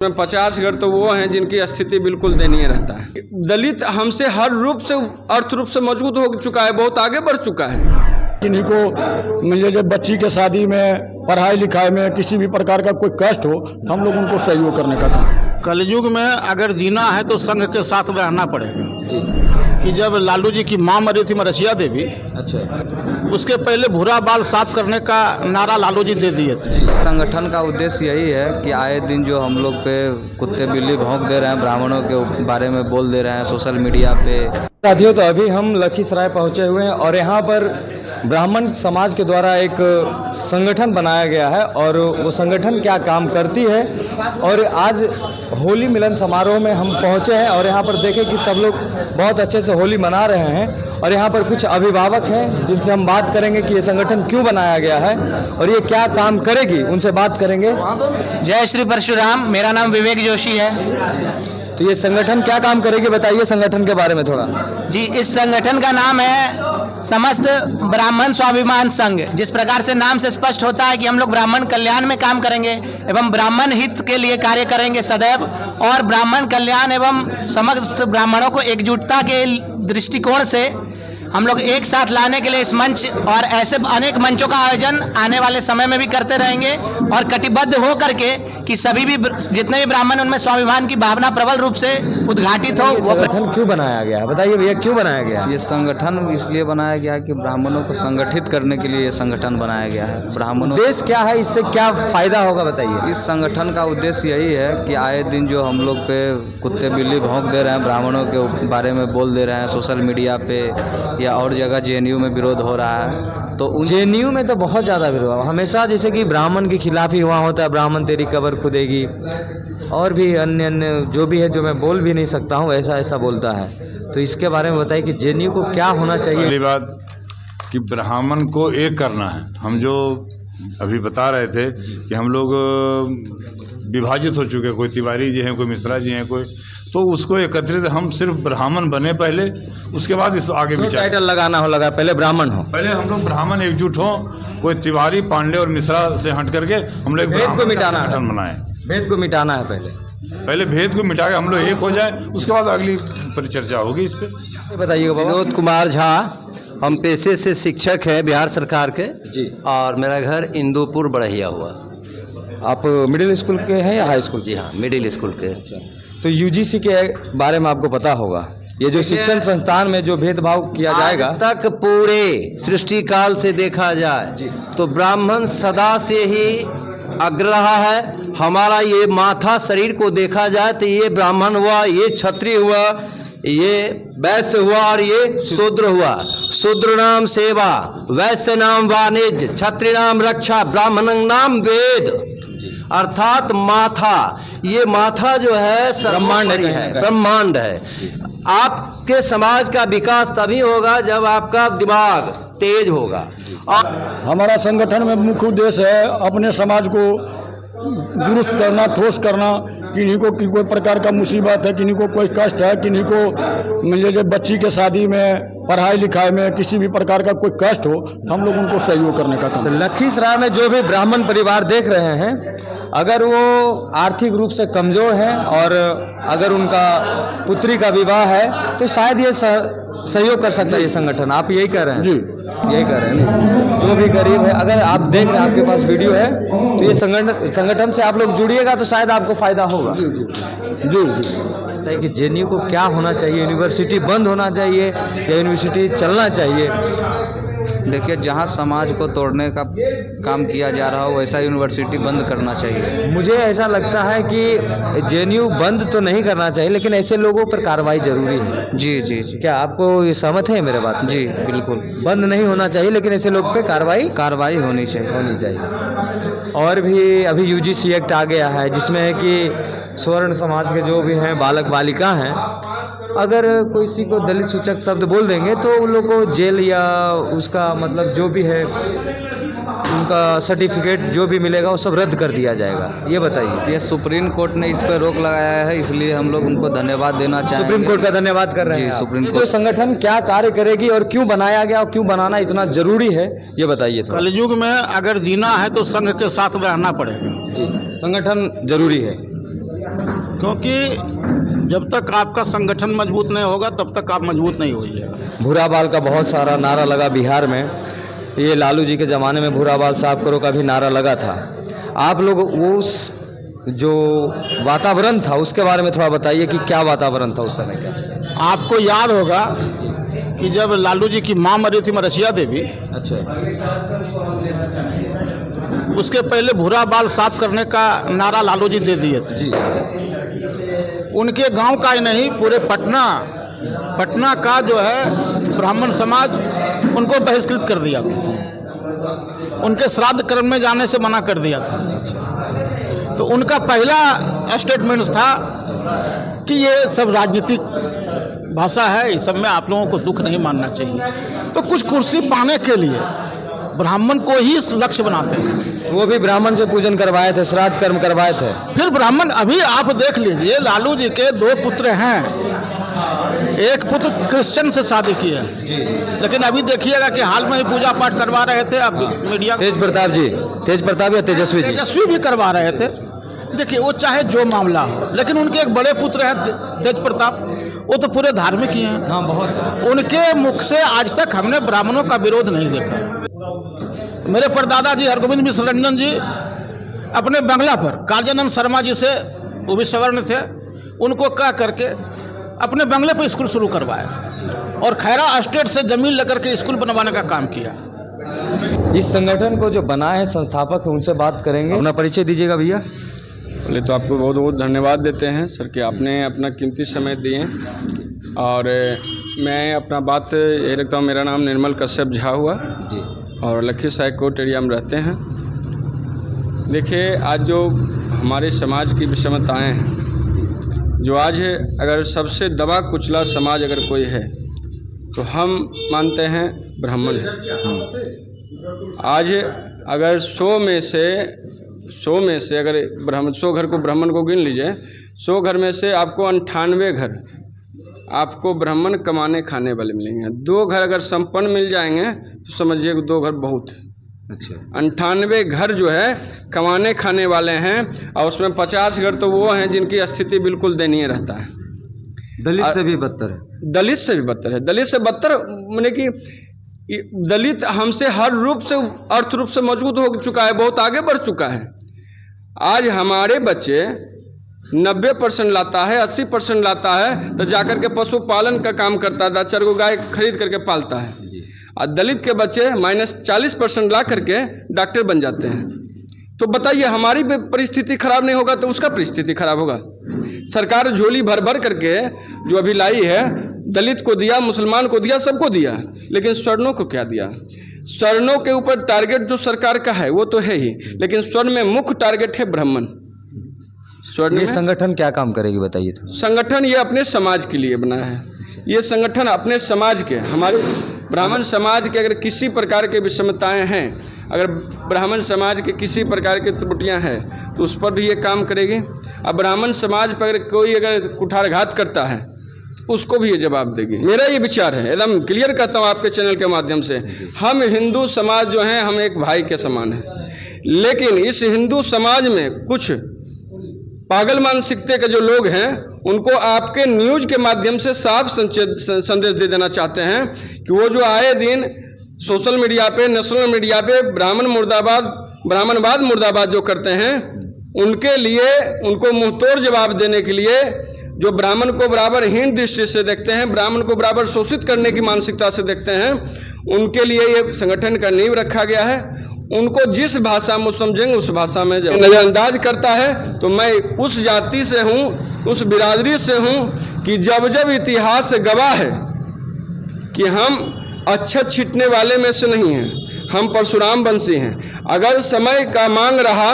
में 50 घर तो वो हैं जिनकी स्थिति बिल्कुल दयनीय रहता है। दलित हमसे हर रूप से अर्थ रूप से मजबूत हो चुका है, बहुत आगे बढ़ चुका है। किन्हीं को मिले जब बच्ची के शादी में, पढ़ाई लिखाई में किसी भी प्रकार का कोई कष्ट हो तो हम लोग उनको सहयोग करने का था। कलयुग में अगर जीना है तो संघ के साथ रहना पड़ेगा। कि जब लालू जी की मां मरी थी मरसिया देवी, अच्छा, उसके पहले भूरा बाल साफ करने का नारा लालू जी दे दिए थे। संगठन का उद्देश्य यही है कि आए दिन जो हम लोग पे कुत्ते बिल्ली भौंक दे रहे हैं, ब्राह्मणों के बारे में बोल दे रहे हैं सोशल मीडिया पे। साथियों, तो अभी हम लखीसराय पहुंचे हुए हैं और यहाँ पर ब्राह्मण समाज के द्वारा एक संगठन बनाया गया है और वो संगठन क्या काम करती है। और आज होली मिलन समारोह में हम पहुंचे हैं और यहाँ पर देखें कि सब लोग बहुत अच्छे से होली मना रहे हैं। और यहाँ पर कुछ अभिभावक हैं जिनसे हम बात करेंगे कि ये संगठन क्यों बनाया गया है और ये क्या काम करेगी, उनसे बात करेंगे। जय श्री परशुराम। मेरा नाम विवेक जोशी है। तो ये संगठन क्या काम करेगी, बताइए संगठन के बारे में थोड़ा। जी, इस संगठन का नाम है समस्त ब्राह्मण स्वाभिमान संघ। जिस प्रकार से नाम से स्पष्ट होता है कि हम लोग ब्राह्मण कल्याण में काम करेंगे एवं ब्राह्मण हित के लिए कार्य करेंगे सदैव, और ब्राह्मण कल्याण एवं समस्त ब्राह्मणों को एकजुटता के दृष्टिकोण से हम लोग एक साथ लाने के लिए इस मंच और ऐसे अनेक मंचों का आयोजन आने वाले समय में भी करते रहेंगे और कटिबद्ध हो करके कि सभी भी जितने भी ब्राह्मण उनमें स्वाभिमान की भावना प्रबल रूप से उद्घाटित हो। संगठन क्यों बनाया गया है, बताइए भैया, क्यों बनाया गया है? ये संगठन इसलिए बनाया गया है कि ब्राह्मणों को संगठित करने के लिए ये संगठन बनाया गया है। ब्राह्मणों उद्देश्य क्या है, इससे क्या फायदा होगा, बताइए। इस संगठन का उद्देश्य यही है कि आए दिन जो हम लोग पे कुत्ते बिल्ली भौंक दे रहे हैं, ब्राह्मणों के बारे में बोल दे रहे हैं सोशल मीडिया पे या और जगह जेएनयू में विरोध हो रहा है, तो जेएनयू में तो बहुत ज़्यादा विरोध हमेशा, जैसे कि ब्राह्मण के खिलाफ ही वहाँ होता है, ब्राह्मण तेरी कब्र खुदेगी, और भी अन्य अन्य जो भी है, जो मैं बोल भी नहीं सकता हूँ, ऐसा ऐसा बोलता है। तो इसके बारे में बताइए कि जेएनयू को क्या होना चाहिए। पहली बात कि ब्राह्मण को एक करना है। हम जो अभी बता रहे थे कि हम लोग विभाजित हो चुके, कोई तिवारी जी हैं, कोई मिश्रा जी हैं, कोई, तो उसको एकत्रित हम सिर्फ ब्राह्मण बने पहले, उसके बाद इस आगे विचार टाइटल लगाना हो लगा, पहले ब्राह्मण हो, पहले हम लोग ब्राह्मण एकजुट हो, कोई तिवारी पांडे और मिश्रा से हट करके हम लोग भेद को मिटाना है, संगठन बनाए। भेद को मिटाना है, पहले भेद को मिटा के हम लोग एक हो जाए, उसके बाद अगली परिचर्चा होगी इस पे। बताइएगा। विनोद कुमार झा, हम पेशे से शिक्षक हैं बिहार सरकार के जी, और मेरा घर इंदुपुर बढ़िया हुआ। आप मिडिल स्कूल के हैं या हाई स्कूल? जी हाँ, मिडिल स्कूल के। तो यूजीसी के बारे में आपको पता होगा, ये जो शिक्षण संस्थान में जो भेदभाव किया जाएगा, आज तक पूरे सृष्टि काल से देखा जाए तो ब्राह्मण सदा से ही अग्र रहा है। हमारा ये माथा शरीर को देखा जाए तो ये ब्राह्मण हुआ, ये क्षत्रिय हुआ, ये वैश्य हुआ और ये शूद्र हुआ। शूद्र नाम सेवा, वैश्य नाम वाणिज्य, क्षत्रिय नाम रक्षा, ब्राह्मण नाम वेद, अर्थात माथा। ये माथा जो है ब्रह्मांड है, ब्रह्मांड है। आपके समाज का विकास तभी होगा जब आपका दिमाग तेज होगा। हमारा संगठन में मुख्य उद्देश्य है अपने समाज को दुरुस्त करना, ठोस करना। किन्हीं को कोई प्रकार का मुसीबत है, किन्हीं को कोई कष्ट है, किन्हीं को मिले जब बच्ची के शादी में, पढ़ाई लिखाई में किसी भी प्रकार का कोई कष्ट हो तो हम लोग उनको सहयोग करने का काम। लखीसराय में जो भी ब्राह्मण परिवार देख रहे हैं, अगर वो आर्थिक रूप से कमज़ोर हैं और अगर उनका पुत्री का विवाह है तो शायद ये सहयोग कर सकता है ये संगठन। आप यही कह रहे हैं? जी, यही कह रहे हैं। जो भी गरीब है, अगर आप देख रहे हैं, आपके पास वीडियो है, तो ये संगठन से आप लोग जुड़िएगा तो शायद आपको फायदा होगा। जी जी। कि जेएनयू को क्या होना चाहिए, यूनिवर्सिटी बंद होना चाहिए या यूनिवर्सिटी चलना चाहिए? देखिए, जहाँ समाज को तोड़ने का काम किया जा रहा हो वैसा यूनिवर्सिटी बंद करना चाहिए। मुझे ऐसा लगता है कि जेएनयू बंद तो नहीं करना चाहिए, लेकिन ऐसे लोगों पर कार्रवाई जरूरी है। जी जी जी। क्या आपको ये सहमत है मेरे बात से? जी बिल्कुल। बंद नहीं होना चाहिए, लेकिन ऐसे लोग पे कार्रवाई होनी चाहिए। और भी अभी यूजीसी एक्ट आ गया है जिसमें है कि स्वर्ण समाज के जो भी हैं बालक बालिका हैं, अगर किसी को दलित सूचक शब्द बोल देंगे तो उन लोग को जेल या उसका मतलब जो भी है उनका सर्टिफिकेट जो भी मिलेगा वो सब रद्द कर दिया जाएगा। ये बताइए। ये सुप्रीम कोर्ट ने इस पर रोक लगाया है, इसलिए हम लोग उनको धन्यवाद देना चाहेंगे। सुप्रीम कोर्ट का धन्यवाद कर रहे हैं। सुप्रीम कोर्ट जो संगठन क्या कार्य करेगी और क्यों बनाया गया और क्यों बनाना इतना जरूरी है, ये बताइए। कलयुग में अगर जीना है तो संघ के साथ रहना पड़ेगा। संगठन जरूरी है। क्योंकि जब तक आपका संगठन मजबूत नहीं होगा तब तक आप मजबूत नहीं होइए। भूरा बाल का बहुत सारा नारा लगा बिहार में। ये लालू जी के ज़माने में भूरा बाल साफ करो का भी नारा लगा था। आप लोग उस जो वातावरण था उसके बारे में थोड़ा बताइए कि क्या वातावरण था उस समय का। आपको याद होगा कि जब लालू जी की मां मरी थी मरसिया देवी, अच्छा, उसके पहले भूरा बाल साफ करने का नारा लालू जी दे दिए थे। जी, उनके गांव का ही नहीं, पूरे पटना का जो है ब्राह्मण समाज उनको बहिष्कृत कर दिया था, उनके श्राद्ध कर्म में जाने से मना कर दिया था। तो उनका पहला स्टेटमेंट था कि ये सब राजनीतिक भाषा है, इस सब में आप लोगों को दुख नहीं मानना चाहिए। तो कुछ कुर्सी पाने के लिए ब्राह्मण को ही लक्ष्य बनाते हैं। वो भी ब्राह्मण से पूजन करवाए थे, श्राद्ध कर्म करवाए थे। फिर ब्राह्मण, अभी आप देख लीजिए, लालू जी के 2 पुत्र हैं, एक पुत्र क्रिश्चियन से शादी की है, लेकिन अभी देखिएगा कि हाल में ही पूजा पाठ करवा रहे थे। अब मीडिया तेज प्रताप या तेजस्वी भी करवा रहे थे। देखिए, वो चाहे जो मामला हो, लेकिन उनके एक बड़े पुत्र हैं तेज प्रताप, वो तो पूरे धार्मिक ही हैं। हाँ, बहुत। उनके मुख से आज तक हमने ब्राह्मणों का विरोध नहीं देखा। मेरे परदादा जी हरगोविंद मिश्र रंजन जी अपने बंगला पर कार्यानंद शर्मा जी से, वो भी सवर्ण थे, उनको कह करके अपने बंगले पर स्कूल शुरू करवाया और खैरा एस्टेट से जमीन लेकर के स्कूल बनवाने का काम किया। इस संगठन को जो बनाए हैं संस्थापक हैं, उनसे बात करेंगे। अपना परिचय दीजिएगा भैया। पहले तो आपको बहुत बहुत धन्यवाद देते हैं सर कि आपने अपना कीमती समय दिए। और मैं अपना बात ये रखता हूँ, मेरा नाम निर्मल कश्यप झा हुआ जी, और लखीसराय कोट एरिया में रहते हैं। देखिए, आज जो हमारे समाज की विषमताएं हैं, जो आज है, अगर सबसे दबा कुचला समाज अगर कोई है तो हम मानते हैं ब्राह्मण है। आज अगर 100 में से अगर 100 घर को ब्राह्मण को गिन लीजिए, 100 घर में से आपको 98 घर आपको ब्राह्मण कमाने खाने वाले मिलेंगे। 2 घर अगर संपन्न मिल जाएंगे तो समझिए कि 2 घर बहुत है। अच्छा, 98 घर जो है कमाने खाने वाले हैं, और उसमें 50 घर तो वो हैं जिनकी स्थिति बिल्कुल दयनीय रहता है। दलित से भी बदतर है। दलित से भी बदतर है। दलित से बदतर माने कि दलित हमसे हर रूप से, अर्थ रूप से मजबूत हो चुका है, बहुत आगे बढ़ चुका है। आज हमारे बच्चे 90% लाता है, 80% लाता है, तो जाकर के पशुपालन का काम करता है, 4 गो गाय खरीद करके पालता है। और दलित के बच्चे -40% ला करके डॉक्टर बन जाते हैं। तो बताइए, हमारी परिस्थिति खराब नहीं होगा तो उसका परिस्थिति खराब होगा। सरकार झोली भर भर करके जो अभी लाई है, दलित को दिया, मुसलमान को दिया, सबको दिया, लेकिन स्वर्णों को क्या दिया? स्वर्णों के ऊपर टारगेट जो सरकार का है वो तो है ही, लेकिन स्वर्ण में मुख्य टारगेट है ब्राह्मण। ये संगठन क्या काम करेगी बताइए तो। संगठन ये अपने समाज के लिए बना है। ये संगठन अपने समाज के, हमारे ब्राह्मण समाज के अगर किसी प्रकार के विषमताएं हैं, अगर ब्राह्मण समाज के किसी प्रकार की त्रुटियां हैं तो उस पर भी ये काम करेगी। अब ब्राह्मण समाज पर अगर कोई अगर कुठारघात करता है तो उसको भी ये जवाब देगी। मेरा ये विचार है, एकदम क्लियर कहता हूँ आपके चैनल के माध्यम से, हम हिंदू समाज जो हैं हम एक भाई के समान हैं, लेकिन इस हिंदू समाज में कुछ पागल मानसिकता के जो लोग हैं उनको आपके न्यूज़ के माध्यम से साफ संदेश दे देना चाहते हैं कि वो जो आए दिन सोशल मीडिया पे, नेशनल मीडिया पे ब्राह्मणवाद मुर्दाबाद जो करते हैं, उनके लिए, उनको मुंहतोड़ जवाब देने के लिए, जो ब्राह्मण को बराबर हीन दृष्टि से देखते हैं, ब्राह्मण को बराबर शोषित करने की मानसिकता से देखते हैं, उनके लिए ये संगठन का नींव रखा गया है। उनको जिस भाषा में समझेंगे उस भाषा में जब नज़रअंदाज करता है तो मैं उस जाति से हूँ, उस बिरादरी से हूँ कि जब जब इतिहास गवाह है कि हम अक्षत छीटने वाले में से नहीं हैं, हम परशुराम वंशी हैं। अगर समय का मांग रहा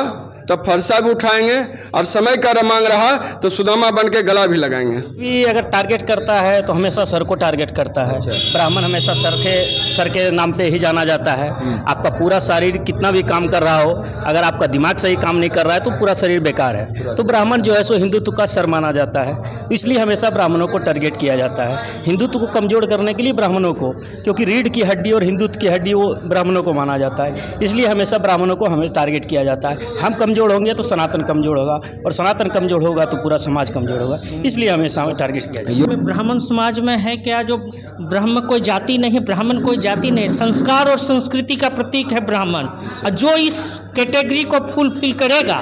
तो फरसा भी उठाएंगे, और समय का मांग रहा तो सुदामा बन के गला भी लगाएंगे। भी अगर टारगेट करता है तो हमेशा सर को टारगेट करता है। ब्राह्मण हमेशा सर के नाम पे ही जाना जाता है। आपका पूरा शरीर कितना भी काम कर रहा हो, अगर आपका दिमाग सही काम नहीं कर रहा है तो पूरा शरीर बेकार है। तो ब्राह्मण जो है सो हिंदुत्व का सर माना जाता है। इसलिए हमेशा ब्राह्मणों को टारगेट किया जाता है, हिंदुत्व को कमज़ोर करने के लिए ब्राह्मणों को, क्योंकि रीढ़ की हड्डी और हिंदुत्व की हड्डी वो ब्राह्मणों को माना जाता है, इसलिए हमेशा ब्राह्मणों को हमें टारगेट किया जाता है। हम कमज़ोर होंगे तो सनातन कमज़ोर होगा, और सनातन कमज़ोर होगा तो पूरा समाज कमज़ोर होगा, इसलिए हमेशा हमें टारगेट किया जाता है। ब्राह्मण समाज में है क्या, जो ब्राह्मण कोई जाति नहीं, ब्राह्मण कोई जाति नहीं, संस्कार और संस्कृति का प्रतीक है ब्राह्मण, और जो इस कैटेगरी को फुलफिल करेगा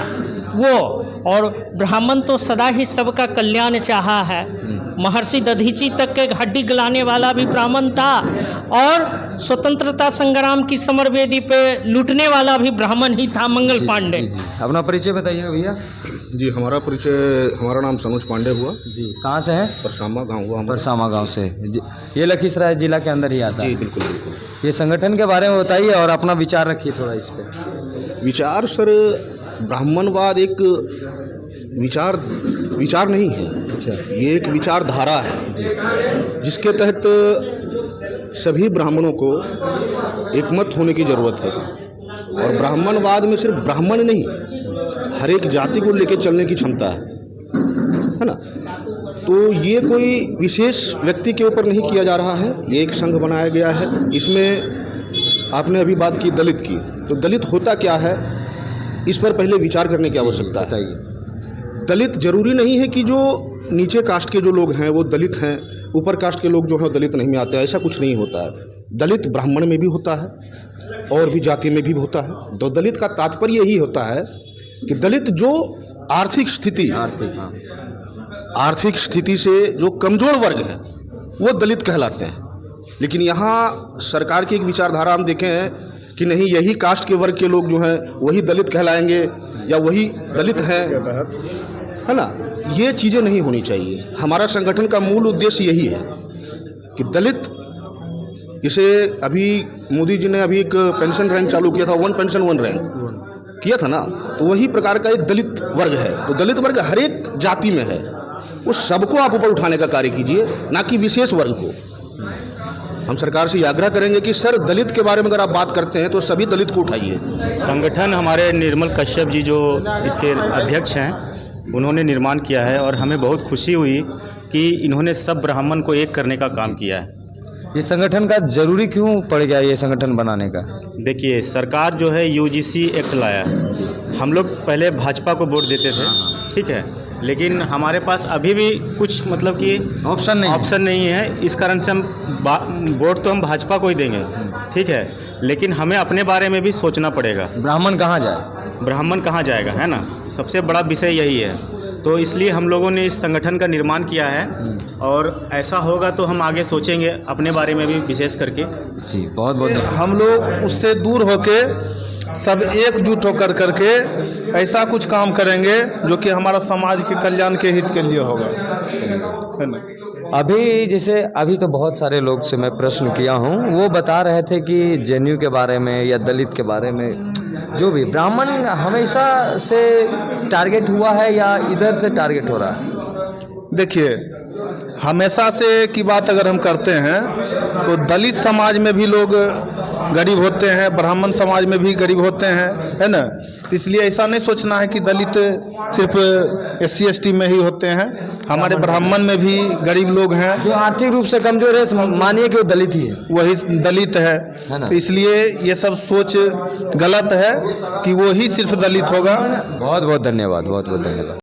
वो, और ब्राह्मण तो सदा ही सबका कल्याण चाहा है। महर्षि दधीची तक के हड्डी गलाने वाला भी ब्राह्मण था, और स्वतंत्रता संग्राम की समर वेदी पे लूटने वाला भी ब्राह्मण ही था, मंगल पांडे। अपना परिचय बताइए भैया। जी, हमारा नाम सनोज पांडे हुआ जी। कहाँ से हैं? परसामा गांव हुआ। परसामा गांव से जी। ये लखीसराय जिला के अंदर ही आता है? जी बिल्कुल बिल्कुल। ये संगठन के बारे में बताइए और अपना विचार रखिए थोड़ा इस पे। विचार सर, ब्राह्मणवाद एक विचार नहीं है। अच्छा। ये एक विचारधारा है जिसके तहत सभी ब्राह्मणों को एकमत होने की ज़रूरत है, और ब्राह्मणवाद में सिर्फ ब्राह्मण नहीं, हर एक जाति को लेकर चलने की क्षमता है ना। तो ये कोई विशेष व्यक्ति के ऊपर नहीं किया जा रहा है, ये एक संघ बनाया गया है। इसमें आपने अभी बात की दलित की, तो दलित होता क्या है इस पर पहले विचार करने की आवश्यकता है। दलित जरूरी नहीं है कि जो नीचे कास्ट के जो लोग हैं वो दलित हैं, ऊपर कास्ट के लोग जो हैं दलित नहीं में आते हैं, ऐसा कुछ नहीं होता है। दलित ब्राह्मण में भी होता है और भी जाति में भी होता है। तो दलित का तात्पर्य यही होता है कि दलित जो आर्थिक स्थिति से जो कमज़ोर वर्ग है वो दलित कहलाते हैं। लेकिन यहाँ सरकार की एक विचारधारा हम देखें हैं कि नहीं, यही कास्ट के वर्ग के लोग जो हैं वही दलित कहलाएंगे या वही दलित हैं, है ना। ये चीज़ें नहीं होनी चाहिए। हमारा संगठन का मूल उद्देश्य यही है कि दलित, इसे अभी मोदी जी ने अभी एक पेंशन रैंक चालू किया था, 1 पेंशन 1 रैंक किया था ना, तो वही प्रकार का एक दलित वर्ग है। तो दलित वर्ग हर एक जाति में है, उस सबको आप ऊपर उठाने का कार्य कीजिए, ना कि विशेष वर्ग को। हम सरकार से आग्रह करेंगे कि सर दलित के बारे में अगर आप बात करते हैं तो सभी दलित को उठाइए। संगठन हमारे निर्मल कश्यप जी जो इसके अध्यक्ष हैं, उन्होंने निर्माण किया है, और हमें बहुत खुशी हुई कि इन्होंने सब ब्राह्मण को एक करने का काम किया है। ये संगठन का जरूरी क्यों पड़ गया ये संगठन बनाने का? देखिए, सरकार जो है यूजीसी एक्ट लाया है। हम लोग पहले भाजपा को वोट देते थे, ठीक है, लेकिन हमारे पास अभी भी कुछ मतलब कि ऑप्शन नहीं है। इस कारण से हम वोट तो हम भाजपा को ही देंगे, ठीक है, लेकिन हमें अपने बारे में भी सोचना पड़ेगा। ब्राह्मण कहाँ जाए, ब्राह्मण कहाँ जाएगा, है ना, सबसे बड़ा विषय यही है। तो इसलिए हम लोगों ने इस संगठन का निर्माण किया है, और ऐसा होगा तो हम आगे सोचेंगे अपने बारे में भी विशेष करके। जी, बहुत बहुत हम लोग उससे दूर होके सब एकजुट होकर करके ऐसा कुछ काम करेंगे जो कि हमारा समाज के कल्याण के हित के लिए होगा, है ना। अभी तो बहुत सारे लोग से मैं प्रश्न किया हूँ, वो बता रहे थे कि जेएनयू के बारे में या दलित के बारे में, जो भी ब्राह्मण हमेशा से टारगेट हुआ है या इधर से टारगेट हो रहा है? देखिए, हमेशा से की बात अगर हम करते हैं तो दलित समाज में भी लोग गरीब होते हैं, ब्राह्मण समाज में भी गरीब होते हैं, है ना। इसलिए ऐसा नहीं सोचना है कि दलित सिर्फ SC ST में ही होते हैं, हमारे ब्राह्मण में भी गरीब लोग हैं। जो आर्थिक रूप से कमजोर है, मानिए कि वो दलित ही है, वही दलित है ना। तो इसलिए ये सब सोच गलत है कि वो ही सिर्फ दलित होगा। बहुत बहुत धन्यवाद, बहुत बहुत धन्यवाद।